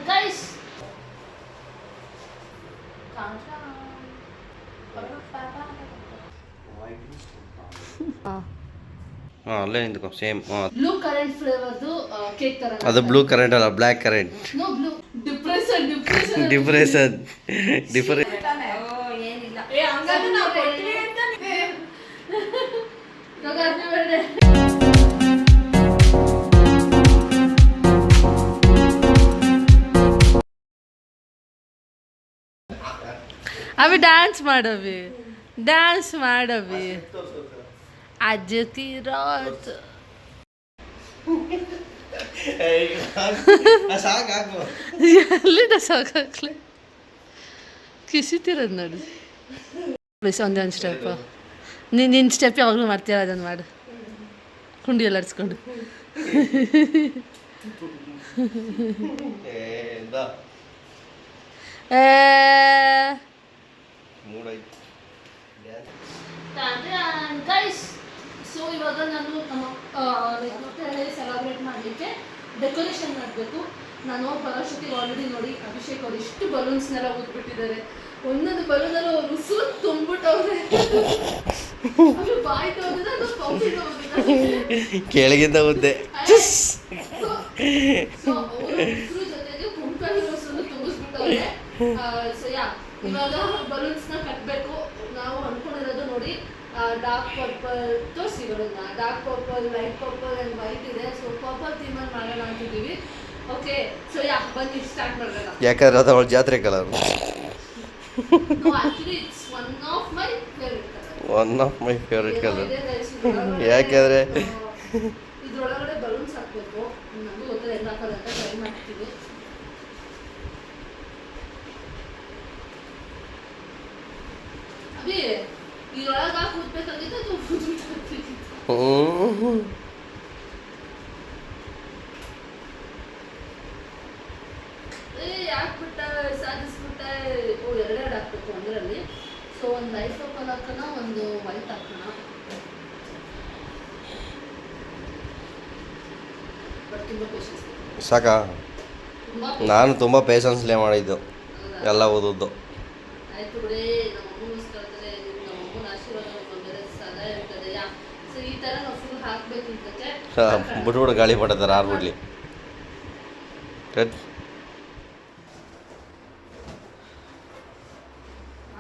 Guys ಅಲ್ಲೇ ನಿಂತ್ಕೊ same blue currant ಫ್ಲೇವರ್ದು ಕೇಕ್ ತರ ಅದು ಬ್ಲೂ ಕರೆಂಟ್ ಅಲ್ಲ black currant no blue depression depression ಏನಿಲ್ಲ ಏ ಹಂಗಾದ್ರೆ ನಾವು ಕೊಟ್ವಿ ಅಂತ ಹ್ಯಾಪಿ ಬರ್ತ್ಡೇ ಅವಿ ಡ್ಯಾನ್ಸ್ ಮಾಡವಿ ಅಜ್ಜತಿರೋತ್ ಎಲ್ಲಿಂದ ಸಾಕಾಗ್ಲಿ ಕಿಸಿತಿರೋದು ನೋಡಿ ಬೇಸ ಒಂದೊಂದು ಸ್ಟೆಪ್ ನಿನ್ನ ಸ್ಟೆಪ್ ಯಾವಾಗಲೂ ಮಾಡ್ತೀರ ಅದನ್ನು ಮಾಡು ಕುಂಡಿ ಎಲ್ಲ ಅಡ್ಸ್ಕೊಂಡು ಗೈಸ್ ಸೊ ಇವಾಗ ನಾನು ನಮ್ಮ ಮಕ್ಕಳಲ್ಲಿ ಸೆಲೆಬ್ರೇಟ್ ಮಾಡಲಿಕ್ಕೆ ಡೆಕೋರೇಷನ್ ಮಾಡಬೇಕು. ನಾನು ಪರಾಶಕ್ತಿಗೆ ಆಲ್ರೆಡಿ ನೋಡಿ ಅಭಿಷೇಕ್ ಅವ್ರು ಇಷ್ಟು ಬಲೂನ್ಸ್ನೆಲ್ಲ ಊದ್ಬಿಟ್ಟಿದ್ದಾರೆ. ಒಂದೊಂದು ಬಲೂನಲ್ಲಿ ಅವ್ರು ಉಸಿರು ತುಂಬಿಟ್ಟವ್ರೆ. ಬಾಯಿ ತೋರಿದ್ರೆ ಅದು ಕಾಫಿ ಕೆಳಗಿಂದ ಉದ್ದೆ ಸೊ ಅವರು ಉಸಿರು ಜೊತೆಗೆ ಕುಂಕಲ್ ಉಸಿರು ತುಂಬಿಸ್ಬಿಟ್ಟವ್ರೆ. ಸೊ ಇವಾಗ ಬಲೂನ್ಸ್ನ ಕಟ್ಟಬೇಕು. ನಾವು ಅನ್ಕೊಂಡಿರೋದು ನೋಡಿ ಡಾರ್ಕ್ ಪರ್ಪಲ್ ತೋರಿಸಿ ಬರೋದನ್ನ dark purple light purple and white ಇದೆ. ಸೊ ಪರ್ಪಲ್ ಥೀಮಲ್ಲಿ ಮಾಡೋಣ ಅಂತಿದ್ದೀವಿ. ಓಕೆ ಸೊ ಬನ್ನಿ ಸ್ಟಾರ್ಟ್ ಮಾಡೋಣ. ಯಾಕಂದ್ರೆ ಅದು ಅವಳ ಜಾತ್ರೆ colour. Actually it's one of my favourite colour. ಯಾಕೆಂದರೆ ಇದ್ರೊಳಗಡೆ ಬಲೂನ್ಸ್ ಹಾಕಬೇಕು. ನಮಗೂ ಗೊತ್ತಿಲ್ಲ ಹೆಂಗೆ ಹಾಕೋದು ಅಂತ ಟ್ರೈ ಮಾಡ್ತೀವಿ. ಅಭಿ ಇದ್ರೊಳಗೆ ಹಾಕಿ ಕೂತ್ಬೇಕಾಗಿತ್ತು ಅದು ಯಾಕ್ಬಿಟ್ಟ ಸಾಧಿಸ್ಬಿಟ್ಟ. ಓ ಎರಡೆರಡು ಹಾಕ್ಬೇಕು ಒಂದರಲ್ಲಿ. ಸೊ ಒಂದು ಲೈಟ್ ಪರ್ಪಲ್ ಹಾಕೋಣ, ಒಂದು ವೈಟ್ ಹಾಕೋಣ. ಬಟ್ ತುಂಬ ಪೇಷನ್ಸ್ ಸಾಕಾ? ನಾನು ತುಂಬ ಪೇಷನ್ಸ್ಲೇ ಮಾಡಿದ್ದು ಎಲ್ಲ ಓದೋದು. ಆಯ್ತು ಬಿಡಿ, ನಮ್ಮ ಅಮ್ಮಗೋಸ್ಕರದಲ್ಲಿ ನಮ್ಮ ಅಮ್ಮನ ಆಶೀರ್ವಾದ ಬೇರೆ ಸದಾ ಇರ್ತದೆ. ಸೊ ಈ ಥರ ನಾವು ಫುಲ್ ಹಾಕಬೇಕು ಇದಕ್ಕೆ. ಬಿಟ್ಬಿಡು ಗಾಳಿ ಪಡ್ತಾರೆ ಆರ್ಬಿಡ್ಲಿ.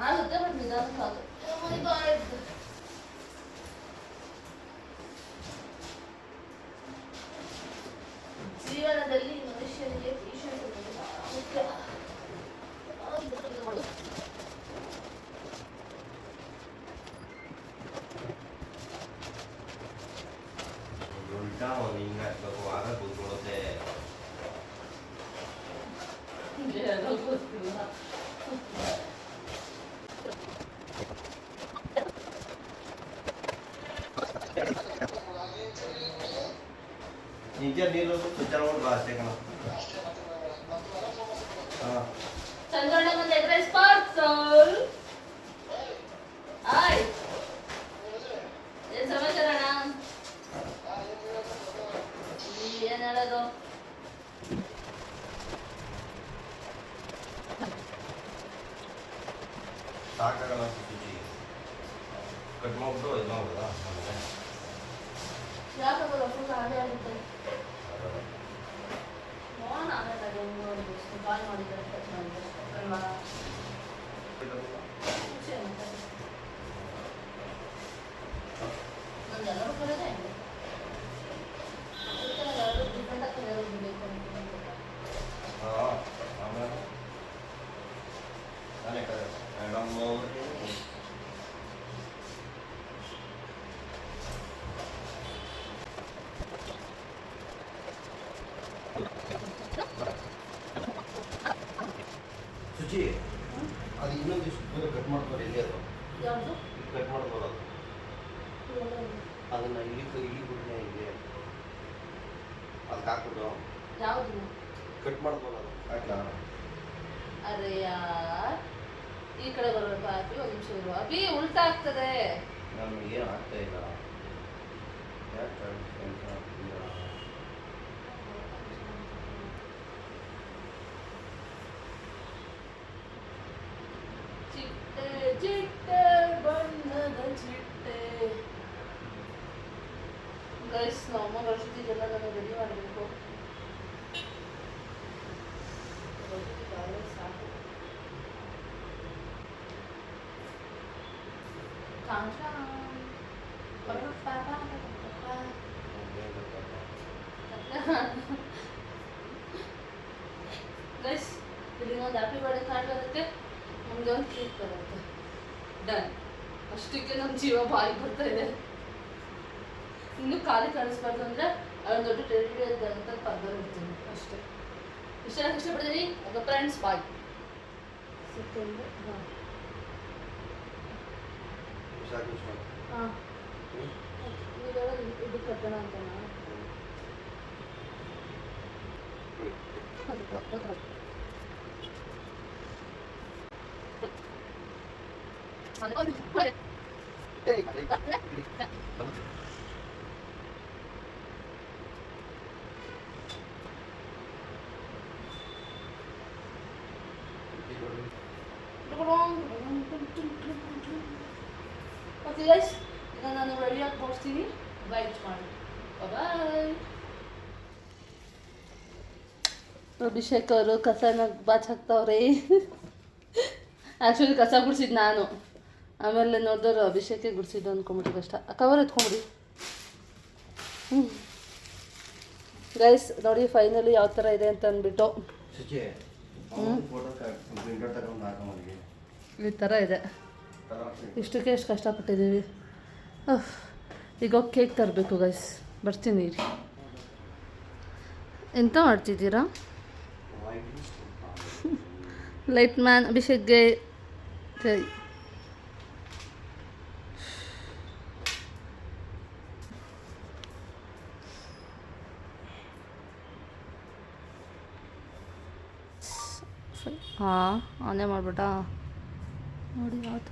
ಆಗುತ್ತೆ ಬಟ್ ನಿಧಾನಕ್ಕಾಗುತ್ತೆ. ಜೀವನದಲ್ಲಿ ಮನುಷ್ಯನಿಗೆ ಪೇಷನ್ಸ್ ಮುಖ್ಯ. ನಿಜ ನೀರು ಸ್ವಿಚ್ ಆನ್ ಬಾ ಅಷ್ಟೇ ಕಣ. ಚಂದ್ರಣ್ಣ ಮುಂದೆ ಎದ್ರೆ ಸ್ಪಾರ್ಕಲ್. ಹಾಯ್ ಏನು ಸಮಾಚಾರ ಅಣ್ಣ? ಏನು ಹೇಳೋದು? ಸಾಕಾಗಲ್ಲ ಸುಚಿ ಕಟ್ ಮಾಡ್ಬಿಟ್ಟು ಇದು ಮಾಡ್ಬೋದಾ? ಯಾಕಾಗಲ್ಲ, ಫುಲ್ ಹಾಗೆ ಆಗುತ್ತೆ. ನೋಡೋಣ ಆಮೇಲೆ ನೋಡಿದ್ದು ಕಾಲ್ ಮಾಡಿದ್ದಾರೆ ಕಟ್ ಮಾಡಿದ್ದಾರೆ ಅಲ್ವಾ? ನಂದು ಎಲ್ಲರೂ ಬರೋದೇ ಹೆಂಗೆ ಎಲ್ಲರೂ ಡಿಫ್ರೆಂಟ್ ಆಗ್ತದೆ. ಎಲ್ಲರೂ ಬೇಕು ಆಮೇಲೆ ನಾನೇ ಮೇಡಮ್ ಸುಚಿ ಅದು ಇನ್ನೊಂದಿಷ್ಟು ದೂರ ಕಟ್ ಮಾಡ್ತಾರೆ. ಎಲ್ಲಿ ಅದು ಯಾವುದು ಕಟ್ ಮಾಡ್ಬೋದು? ಅದನ್ನು ಇಲ್ಲಿ ಬಿಡ್ನೆ ಇದೆ ಅದಕ್ಕೆ ಹಾಕ್ಬಿಟ್ಟು ಯಾವುದು ಕಟ್ ಮಾಡ್ಬೋದು. ಅದು ಹಾಕ್ಲಾ? ಅರೆ ಯಾರ್ ಈ ಕಡೆ ಬರಬೇಕು. ಅಭಿ ಒಂದು ನಿಮಿಷ ಇರುವ. ಅಭಿ ಉಲ್ಟಾ ಆಗ್ತದೆ. ನಾನು ಏನು ಆಗ್ತಾ ಇಲ್ಲ. ಚಿಟ್ಟೆ ಬಣ್ಣದ ಚಿಟ್ಟೆ. ಗೈಸ್ ನಮ್ಮ ವರ್ಷದಿಗೆಲ್ಲ ನಾನು ರೆಡಿ ಮಾಡಬೇಕು. ಸಾಕು. ಗೈಸ್ ಇಲ್ಲಿ ಒಂದು ಹ್ಯಾಪಿ ಬರ್ಡೇ ಕಾರ್ಡ್ ಬರುತ್ತೆ, ನಮ್ಗೆ ಒಂದು ಕೇಕ್ ಬರುತ್ತೆ. ಡನ್. ಅಷ್ಟಕ್ಕೆ ನಮ್ಮ ಜೀವ ಬಾಯಿ ಬರ್ತಾ ಇದೆ. ಇನ್ನು ಖಾಲಿ ಕಾಣಿಸ್ಬಾರ್ದು ಅಂದರೆ ಅದೊಂದು ದೊಡ್ಡ ಟೆರಿಟರಿ ಅಂತ ಪರ್ದಿರ್ತೀನಿ ಅಷ್ಟೇ. ಇಷ್ಟೆಲ್ಲ ಇಷ್ಟಪಡ್ತೀನಿ. ಓಕೆ ಫ್ರೆಂಡ್ಸ್, ಬಾಯ್. ಸೆಕೆಂಡ್. ಹಾಂ ಇವೆಲ್ಲ ಇದು ಕಟ್ಟೋಣ ಅಂತ ಓಕೆ ಗೈಸ್, ಈಗ ನಾನು ರೆಡಿಯಾಗಿ ತೋರಿಸ್ತೀನಿ. ವೈಟ್ ಮಾಡಿ. ಬಾಯ್. ಅಭಿಷೇಕ್ ಅವರು ಕಸನ ಬಾಚಾಕ್ತವ್ರೆ. ಆ್ಯಕ್ಚುಲಿ ಕಸ ಗುಡಿಸಿದ್ದು ನಾನು, ಆಮೇಲೆ ನೋಡಿದವರು ಅಭಿಷೇಕೆ ಗುಡಿಸಿದ್ದು ಅಂದ್ಕೊಂಬಿಟ್ಟು ಕಷ್ಟ. ಕವರ್ ಎತ್ಕೊಂಬಿಡಿ. ಗೈಸ್ ನೋಡಿ ಫೈನಲಿ ಯಾವ ಥರ ಇದೆ ಅಂತ ಅಂದ್ಬಿಟ್ಟು ಈ ಥರ ಇದೆ. ಇಷ್ಟಕ್ಕೆ ಎಷ್ಟು ಕಷ್ಟಪಟ್ಟಿದ್ದೀವಿ. ಈಗ ಹೋಗಿ ಕೇಕ್ ತರಬೇಕು ಗೈಸ್. ಬರ್ತೀನಿ ರೀ. ಎಂತ ಮಾಡ್ತಿದ್ದೀರಾ? ಲೈಟ್ ಮ್ಯಾನ್ ಅಭಿಷೇಕ್ಗೆ ಜೈ. ಹಾಂ ಆನೇ ಮಾಡ್ಬಿಟ್ಟ ನೋಡಿ ಯಾವ್ದು.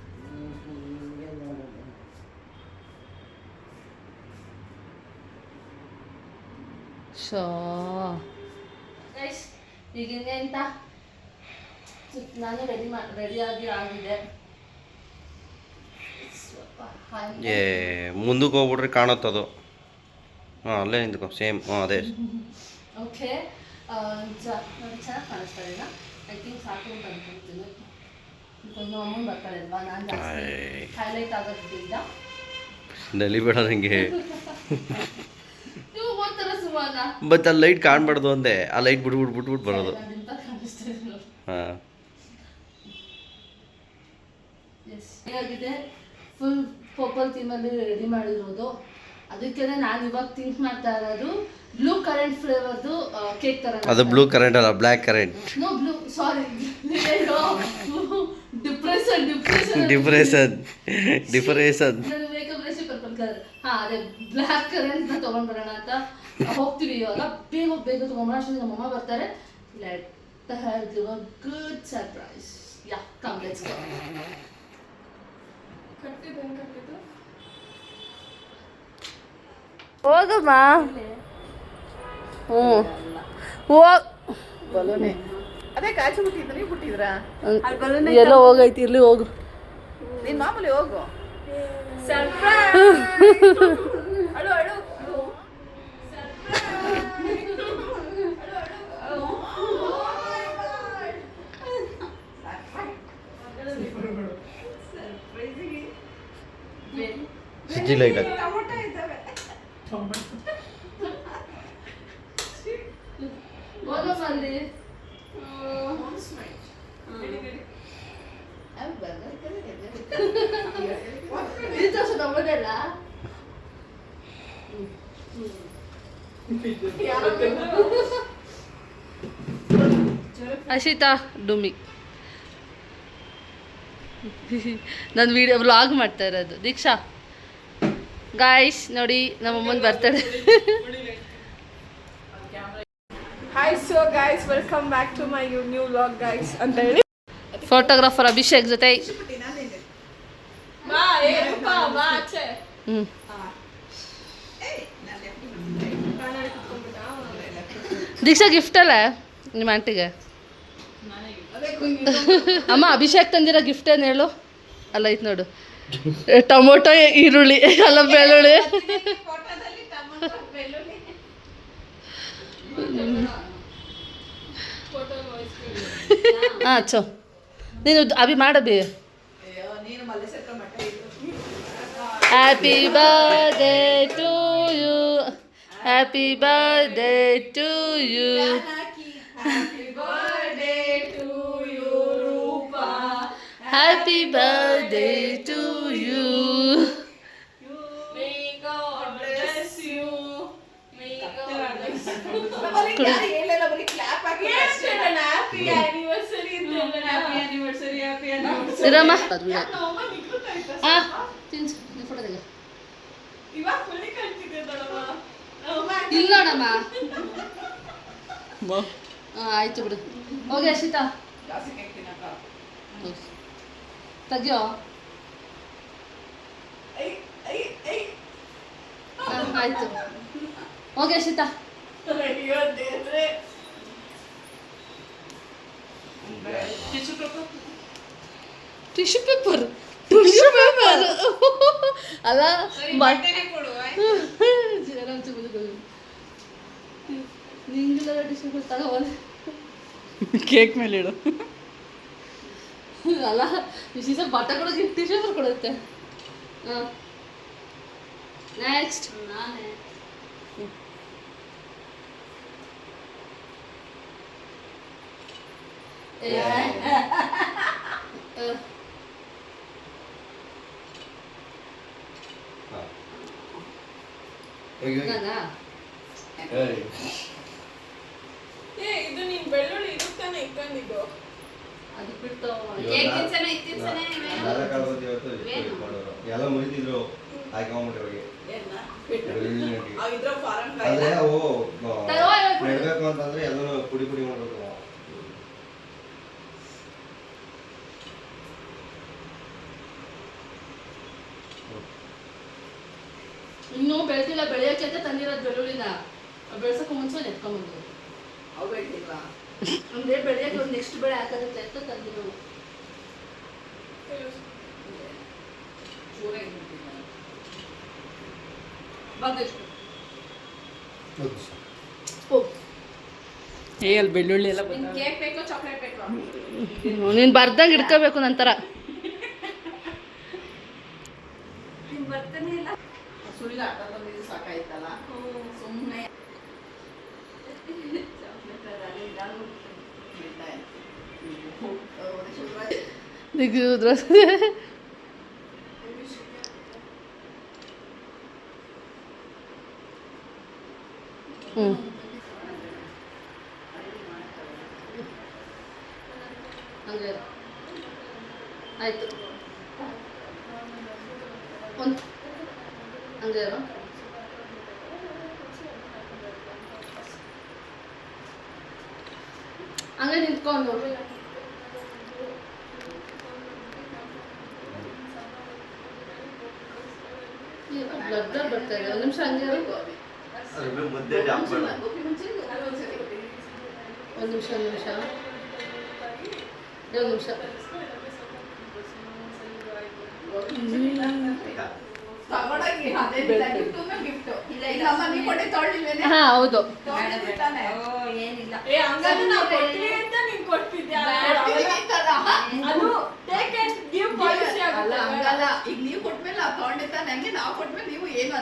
ಶೋ ಗೈಸ್ ಈಗ ಇನ್ನೆಂತ ನಾನು ರೆಡಿಯಾಗಿ ಆಗಿದೆ. ಮುಂದಕ್ಕೆ ಹೋಗ್ಬಿಟ್ರೆ ಕಾಣುತ್ತದು. ಹಾಂ ಅಲ್ಲೇ ನಿಂತ್ಕೊ ಸೇಮ್. ಹಾಂ ಅದೇ. ಓಕೆ ನೋಡಿ ಚೆನ್ನಾಗಿ ಕಾಣಿಸ್ತಾ ಇಲ್ಲ. ಐ ಥಿಂಕ್ ಸಾಕು ಅಂತ ಅನ್ಕೊಳ್ತೀನಿ. ಬಿಕಾಸ್ ನಮ್ಮ ಅಮ್ಮನ ಬರ್ತಾರೆ ಅಲ್ವಾ, ನಾನು ಜಾಸ್ತಿ ಹೈಲೈಟ್ ಆಗೋದಿಲ್ಲ. ನಲಿಬೇಡ ನನಗೆ. ನೀವು ಹೋಗ್ತಾರ ಸುಮಾನ ಬಟ್ ಅಲ್ಲಿ ಲೈಟ್ ಕಾಣಬಾರ್ದು ಅಂದೆ. ಆ ಲೈಟ್ ಬಿಟ್ಬಿಟ್ಟು ಬರೋದು. ಹಾಂ ಹೇಗಿದೆ ಫುಲ್ ಪರ್ಪಲ್ ಥೀಮಲ್ಲಿ ರೆಡಿ ಮಾಡಿರೋದು. ಅದಕ್ಕೆ ನಾನು ಇವಾಗ ಥಿಂಕ್ ಮಾಡ್ತಾ ಇರೋದು ಬ್ಲೂ ಕರೆಂಟ್ ಫ್ಲೇವರ್ದು ಕೇಕ್ ತರ. ಅದು ಬ್ಲೂ ಕರೆಂಟ್ ಅಲ್ಲ, ಬ್ಲ್ಯಾಕ್ ಕರೆಂಟ್. ನೋ ಬ್ಲೂ, ಸಾರಿ ಡಿಪ್ರೆಷನ್ ನನ್ನ ಮೇಕಪ್ ರೆಸಿ ಪರ್ಪಲ್ ಕಲರ್. ಹಾಂ ಅದೇ ಬ್ಲ್ಯಾಕ್ ಕರೆಂಟ್ನ ತೊಗೊಂಡು ಬರೋಣ ಅಂತ ಹೋಗ್ತೀವಿ ಇವಾಗ. ಬೇಗ ತೊಗೊಂಬರೋಣ. ಅಷ್ಟೊಂದು ನಮ್ಮಮ್ಮ ಬರ್ತಾರೆ. Let her give a good surprise. Yeah, come let's go. ಹೋಗಮ್ಮ. ಬಲೂನೆ ಅದೇ ಕಾಚು ಬಿಟ್ಟಿದ್ದು ನೀವು ಬಿಟ್ಟಿದ್ರಾ? ಎಲ್ಲ ಹೋಗೈತಿ. ಇರ್ಲಿ ಹೋಗು, ನೀನ್ ಮಾಮೂಲಿ ಹೋಗು. ಅಳು ಅಳು ಸಿಜಿ ಲೈಟ್ ಆಗಿ ಹೋಗಮ್ಮಲ್ಲಿ. ಈ ತೋರ್ಸ ತಗೋದಲ್ಲ. ಅಶಿತಾ ಡುಮಿ. ನಾನು ವಿಡಿಯೋ ವ್ಲಾಗ್ ಮಾಡ್ತಾ ಇರೋದು. ದೀಕ್ಷಾ ಗಾಯ್ಸ್ ನೋಡಿ ನಮ್ಮಮ್ಮನ ಬರ್ತಾಳೆ. Hi so guys, welcome back to my new vlog guys ಅಂತ ಹೇಳಿ ಫೋಟೋಗ್ರಾಫರ್ ಅಭಿಷೇಕ್ ಜೊತೆ. ದೀಕ್ಷಾ ಗಿಫ್ಟ್ ಅಲ್ಲ ನಿಮ್ಮ ಆಂಟಿಗೆ. ಅಮ್ಮ ಅಭಿಷೇಕ್ ತಂದಿರೋ ಗಿಫ್ಟ್ ಏನು ಹೇಳು? ಅಲ್ಲ ಐತೆ ನೋಡು, ಟೊಮೊಟೊ ಈರುಳ್ಳಿ ಅಲ್ಲ ಬೆಳ್ಳುಳ್ಳಿ. ಹಾಂ ಚೋ ನೀನು ಅಭಿ ಮಾಡಬಿ. Happy birthday to you, happy birthday to you, happy birthday to you. ಇರಮ್ಮ ಹಾಂ ತಿನ್ಸು ಫೋಟೋ ತೆಗೆ. ಇಲ್ಲ ನೋಡಮ್ಮ. ಹಾಂ ಆಯಿತು ಬಿಡು. ಹೋಗಿ ಅರ್ಷಿತಾ ತೆಗಿಯೋ. ಆಯಿತು ಹೋಗಿ ಅರ್ಷಿತಾ. ಟಿಶ್ಯೂ ಪೇಪರ್ ಅಲ್ಲ ನಿಂಗಿಲ್ಲ ಟಿಶ್ಯೂ ಪೇಪರ್ ತಗೋಬೋದು. ಕೇಕ್ ಮೇಲೆ ಇಡು. ಅಲ್ಲ ವಿಶೇಷ ಬಟ್ಟ ಕೊಡೋಕೆ ಟಿಶ್ಯೂ ಪೇಪರ್ ಕೊಡುತ್ತೆ. ಹಾಂ ನೆಕ್ಸ್ಟ್ ನಾನೇ ಇದು ನೀನ್ ಬೆಳ್ಳುಳ್ಳಿ ಇದಕ್ಕಾನೆ ಇಟ್ಕೊಂಡಿದ್ದು. ಅದು ಬಿಟ್ಟು ಎಲ್ಲ ಮುರಿತಿದ್ರು ಹಾಕೊಂಡ್ಬಿಟ್ಟೆ ಇದ್ರ ಫಾರಂ ಅಂದ್ರೆ ಅವು ನೆಡ್ಬೇಕು ಅಂತಂದ್ರೆ ಎಲ್ಲರೂ ಪುಡಿ ಪುಡಿ ಮಾಡ್ಬೇಕು. ಇನ್ನೂ ಬೆಳೆದಿಲ್ಲ, ಬೆಳೆಯೋಕೆ ಅಂತ ತಂದಿರೋದು ಬೆಳ್ಳುಳ್ಳಿನ. ಬೆಳ್ಸೋಕೆ ಮುಂಚೆ ಎತ್ಕೊಂಡ್ಬಂದು ಅಂದ್ರೆ ಬೆಳೆಯೋಕೆ ಒಂದು ನೆಕ್ಸ್ಟ್ ಬೆಳೆ ಹಾಕೋದಕ್ಕೆ ಅಂತ ತಂದಿರೋದು. ಅಲ್ಲಿ ಬೆಳ್ಳುಳ್ಳಿ ಎಲ್ಲ ಕೇಕ್ ಬೇಕೋ ಚಾಕ್ಲೇಟ್ ಬೇಕೋ? ನೀನು ಬರ್ದಂಗೆ ಇಡ್ಕೋಬೇಕು ನಂತರ. ಸಾಕಾಯ್ತಲ್ಲ ಸುಮ್ಮನೆ ಹಂಗೆ ಆಯ್ತು. ಒಂದು ಹಂಗೆ ಇರೋ. ಹಂಗೆ ನಿಂತ್ಕೊಂಡು ಬ್ಲಡ್ ಬರ್ತಾ ಇದೆ. ಒಂದು ನಿಮಿಷ ಹಂಗೆ ಇರೋ. ಮುದ್ದೆ ಒಂದು ನಿಮಿಷ ಒಂದು ನಿಮಿಷ ಒಂದು ನಿಮಿಷ. ಹಾ ಹೌದು ಈಗ ನೀವು ಕೊಟ್ಮೇಲೆ ನಾವು ತಗೊಂಡಿರ್ತಾನೆ ಹಂಗೆ ನಾವು ಕೊಟ್ಮೇಲೆ ನೀವು ಏನು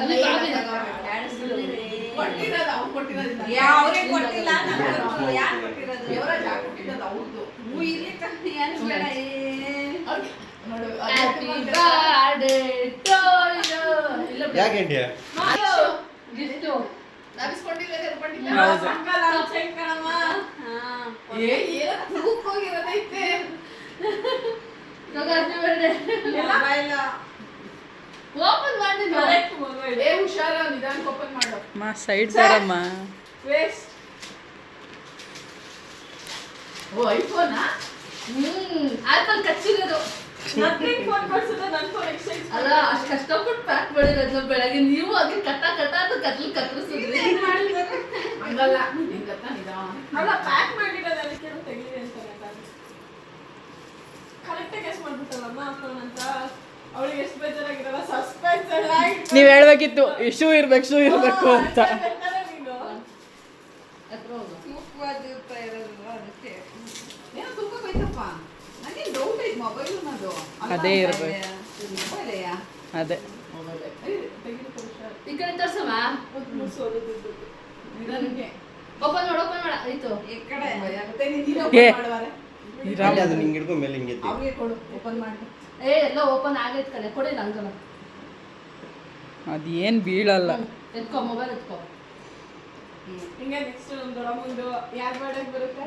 ಓಪನ್ ಮಾಡಿ ಹುಷಾರ ನಿಧಾನ ಓಪನ್ ಮಾಡು. ಸೈಡ್ ಬರಮ್ಮ. ಓ ಐಫೋನಾ? ಆಪಲ್ ಕಚ್ಚಿರೋದು. ಅಲ್ಲ ಅಷ್ಟು ಕಷ್ಟಪಟ್ಟು ಪ್ಯಾಕ್ ಮಾಡಿರೋದು ಬೆಳಗ್ಗೆ ನೀವು ಹಾಗೆ ಕಟ್ಟ ಅದು ಕತ್ಲು ಕತ್ತರಿಸಿದ್ರಿ. ಹಂಗಲ್ಲ ಅಲ್ಲ ಪ್ಯಾಕ್ ಮಾಡಿರೋದು ಅದಕ್ಕೆ ತೆಗೀರಿ ಅಂತ ಕರೆಕ್ಟಾಗಿ ಮಾಡ್ಬಿಟ್ಟಲ್ಲಮ್ಮ ಫೋನ್ ಅಂತ ಅವಳಿಗೆ ಎಷ್ಟು ಬೇಜಾರಾಗಿರಲ್ಲ ಸಸ್ಪೆನ್ಸ್ ಎಲ್ಲ ನೀವ್ ಹೇಳ್ಬೇಕಿತ್ತು ಶೂ ಇರ್ಬೇಕು ಅಂತ ನೀನು ಹತ್ರ ಹೋಗು. ಏನೋ ತುಂಬ ಬೈತಪ್ಪ ನನಗೆ ಡೌಟ್ ಐತೆ ಮೊಬೈಲ್ ಅನ್ನೋದು ಅದೇ ಇರ್ಬೇಕು. ಮೊಬೈಲೆಯಾ ಅದೇ ಈ ಕಡೆ ತೋರ್ಸಮ್ಮ. ನಿಧಾನಕ್ಕೆ ಓಪನ್ ಮಾಡ ಆಯ್ತು. ಈ ಕಡೆ ಮತ್ತೆ ನೀನು ಏ. open ಮಾಡುವಾರೆ ಅಲ್ಲಿ ಅದು ಹಿಂಗೆ ಹಿಡ್ಕೊ ಮೇಲೆ ಹಿಂಗೆ ಎತ್ತಿ. ಅವ್ರಿಗೆ ಕೊಡು ಓಪನ್ ಮಾಡಿ ಎಲ್ಲ ಓಪನ್ ಆಗೈತ್ ಕಡೆ ಕೊಡಿಲ್ಲ ಅಂಕಲ್. ಅದೇನ್ ಬೀಳಲ್ಲ. ಎತ್ಕೋ ಮೊಬೈಲ್ ಎತ್ಕೋ. ಹಿಂಗೆ ನೆಕ್ಸ್ಟ್ ನಮ್ಮ ದೊಡ್ಡಮ್ಮಂದು ಯಾರ್ ಬರ್ಡೇಗೆ ಬರುತ್ತೆ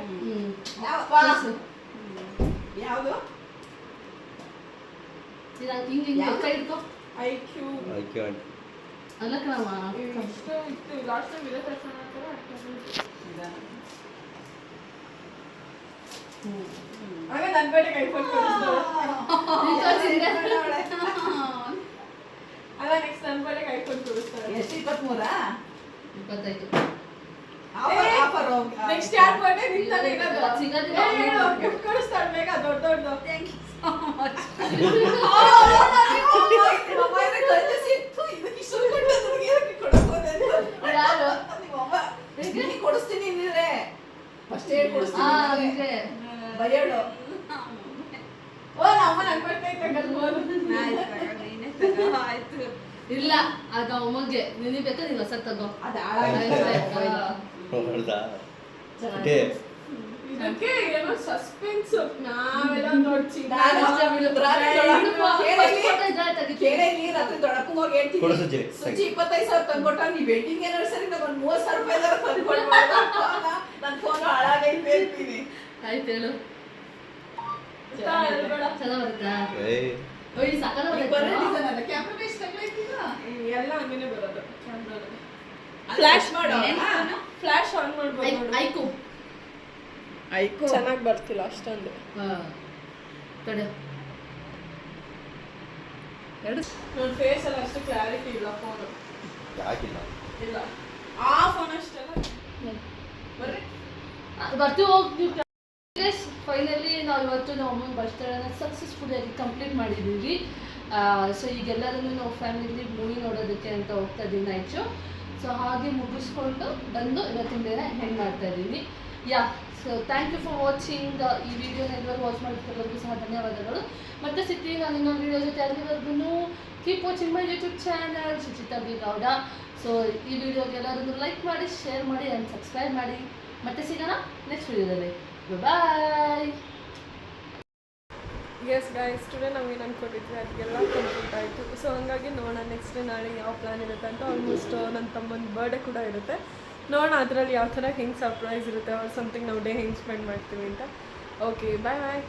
ಯಾವ ಯಾವುದು ಹಿಂಗೆ ಕೈ ಹಿಡ್ಕೋ. IQ ಆಯ್ಕೆ ಆಯ್ತು. ಅಲ್ಲ ಕಣಮ್ಮ. ಇಷ್ಟು ಇತ್ತು ಲಾಸ್ಟ್ ಟೈಮ್ ಇರೋ ತಕ್ಷಣ ಆಗ ನನ್ನ ಬರ್ಡೇಗೆ ಐಫೋನ್ ಕೊಡಿಸ್ತಾರೆ ಅಲ್ಲ ನೆಕ್ಸ್ಟ್ ನನ್ನ ಬರ್ಡೇಗೆ ಐಫೋನ್ ಕೊಡಿಸ್ತಾರೆ ಎಷ್ಟು 23 25. ಆಫರ್ ನೆಕ್ಸ್ಟ್ ಯಾರ್ ಬರ್ಡೇ ನಿಂತಾನೆ ಸಿಗೋದಿಲ್ಲ. ಗಿಫ್ಟ್ ಕೊಡಿಸ್ತಾರೆ ಬೇಗ ದೊಡ್ಡ ದೊಡ್ಡದು thank you so much mobile ಕಳಿಸಿತ್ತು ಇದಕ್ಕೆ ಇಷ್ಟು ಕೊಟ್ಟು ಏನಕ್ಕೆ ಕೊಡಬಹುದು ಯಾರು? ನಿಮಗೆ ಕೊಡಿಸ್ತೀನಿ ಅಂದ್ರೆ ಫಸ್ಟ್ ಏಡ್ ಹಾ, ಕೊಡಿಸ್ತೀನಿ ಹಿಂಗೆ. ಬಯಳು ಓ ನಮ್ಮ ನನ್ನ ಬರ್ಡೇ ತಗೊಂಡ್ಬೋದು ಆಯ್ತು ಇಲ್ಲ ಆಗ ಅಮ್ಮಗೆ ನಿನಗೆ ಬೇಕಾ ನೀನು ಹೊಸ ತಗೋ. ಅದು ಹಾಳಾಗಿದೆ ಹೌದಾ? ಅದೇ. ಇದಕ್ಕೆ ಏನೋ ಸಸ್ಪೆನ್ಸ್ ನಾವೆಲ್ಲ ನೋಡಿ ನಾನು ಕೇಳಿ ರಾತ್ರಿ ದೊಡ್ಡಪ್ಪ ಹೋಗಿ ಹೇಳ್ತೀನಿ ಕೊಡು ಸುಜಿ. ಸುಜಿ 25,000 ತಂದ್ಕೊಟ್ಟ ನೀ ವೆಡ್ಡಿಂಗ್ ಆನಿವರ್ಸರಿ ನಾನು 30,000 ರೂಪಾಯಿ ತಂದ್ಕೊಟ್ಟು ನನ್ನ ಫೋನ್ ಹಾಳಾಗೈತೆ ಅಂತೀನಿ ಆಯ್ತು ಹೇಳು. ಚೆನ್ನಾಗ್ ಬರುತ್ತಾ? ಏಯ್. ಓಯ್ ಸಕಲ ಬರೋದಿಲ್ಲ ಕ್ಯಾಮ್ರಾ ಬೇಸ್ ತಗೊಳ್ತೀಗ ಎಲ್ಲ ಹಂಗೇನೆ ಬರೋದು ಕ್ಯಾಮ್ರಾದಲ್ಲಿ ಫ್ಲಾಶ್ ಮಾಡು ಫ್ಲಾಶ್ ಆನ್ ಮಾಡ್ಬೋದು ಐಕು. ಐಕೋ ಚೆನ್ನಾಗಿ ಬರ್ತಿಲ್ಲ ಅಷ್ಟೊಂದು ಕಡೆ ನನ್ನ ಫೇಸ್ ಎಲ್ಲ ಅಷ್ಟು ಕ್ಲಾರಿಟಿ ಇಲ್ಲ ಫೋನ್ ಯಾಕಿಲ್ಲ? ಇಲ್ಲ ಆ ಫೋನ್ ಅಷ್ಟೆಲ್ಲ ಬರ್ರಿ ಬರ್ತೀವಿ ಹೋಗಿ. ಫೈನಲಿ ನಾವು ಇವತ್ತು ನಮ್ಮ ಅಮ್ಮನ ಬರ್ತ್ಡೇನ ಸಕ್ಸಸ್ಫುಲ್ಲಾಗಿ ಕಂಪ್ಲೀಟ್ ಮಾಡಿದ್ದೀವಿ. ಸೊ ಈಗೆಲ್ಲರೂ ನಾವು ಫ್ಯಾಮಿಲಿ ಮೂವಿ ನೋಡೋದಕ್ಕೆ ಅಂತ ಹೋಗ್ತಾ ಇದ್ದೀವಿ ನೈಟ್ ಶೋ. ಸೊ ಹಾಗೆ ಮುಗಿಸ್ಕೊಂಡು ಬಂದು ಇವತ್ತಿನ ದಿನ ಹೆಂಗೆ ಮಾಡ್ತಾ ಇದ್ದೀವಿ. Yeah so thank you for watching ಈ ವಿಡಿಯೋನ ಎಲ್ಲರೂ ವಾಚ್ ಮಾಡಿದ್ದವರೆಗೂ ಸಹ ಧನ್ಯವಾದಗಳು. ಮತ್ತೆ ಸಿಗ್ತೀವಿ ನಾನು ಇನ್ನೊಂದು ವಿಡಿಯೋ ಜೊತೆ ಅಲ್ಲಿವರೆಗೂ keep watching my YouTube channel Suchita B Gowda. So ಈ ವಿಡಿಯೋಗೆ ಎಲ್ಲರೂ ಲೈಕ್ ಮಾಡಿ, ಶೇರ್ ಮಾಡಿ ಆ್ಯಂಡ್ ಸಬ್ಸ್ಕ್ರೈಬ್ ಮಾಡಿ. ಮತ್ತೆ ಸಿಗೋಣ ನೆಕ್ಸ್ಟ್ ವಿಡಿಯೋದಲ್ಲಿ. ಬಾಯ್. ಎಸ್ ಗೈಸ್ ಟುಡೇ ನಾವು ಏನು ಅಂದ್ಕೊಂಡಿದ್ವಿ ಅದಕ್ಕೆಲ್ಲ ಕಂಪ್ಲೀಟ್ ಆಯಿತು. ಸೊ ಹಂಗಾಗಿ ನೋಡೋಣ ನೆಕ್ಸ್ಟ್ ನಾಳೆ ಯಾವ ಪ್ಲ್ಯಾನ್ ಇರುತ್ತೆ ಅಂತ. ಆಲ್ಮೋಸ್ಟ್ ನನ್ನ ತಮ್ಮನ ಬರ್ಡೇ ಕೂಡ ಇರುತ್ತೆ. ನೋಡೋಣ ಅದರಲ್ಲಿ ಯಾವ ಥರ ಹೆಂಗೆ ಸರ್ಪ್ರೈಸ್ ಇರುತ್ತೆ ಅವ್ರು ಸಮಥಿಂಗ್ ನಾವು ಡೇ ಹೆಂಗೆ ಸ್ಪೆಂಡ್ ಮಾಡ್ತೀವಿ ಅಂತ. ಓಕೆ ಬಾಯ್ ಬಾಯ್.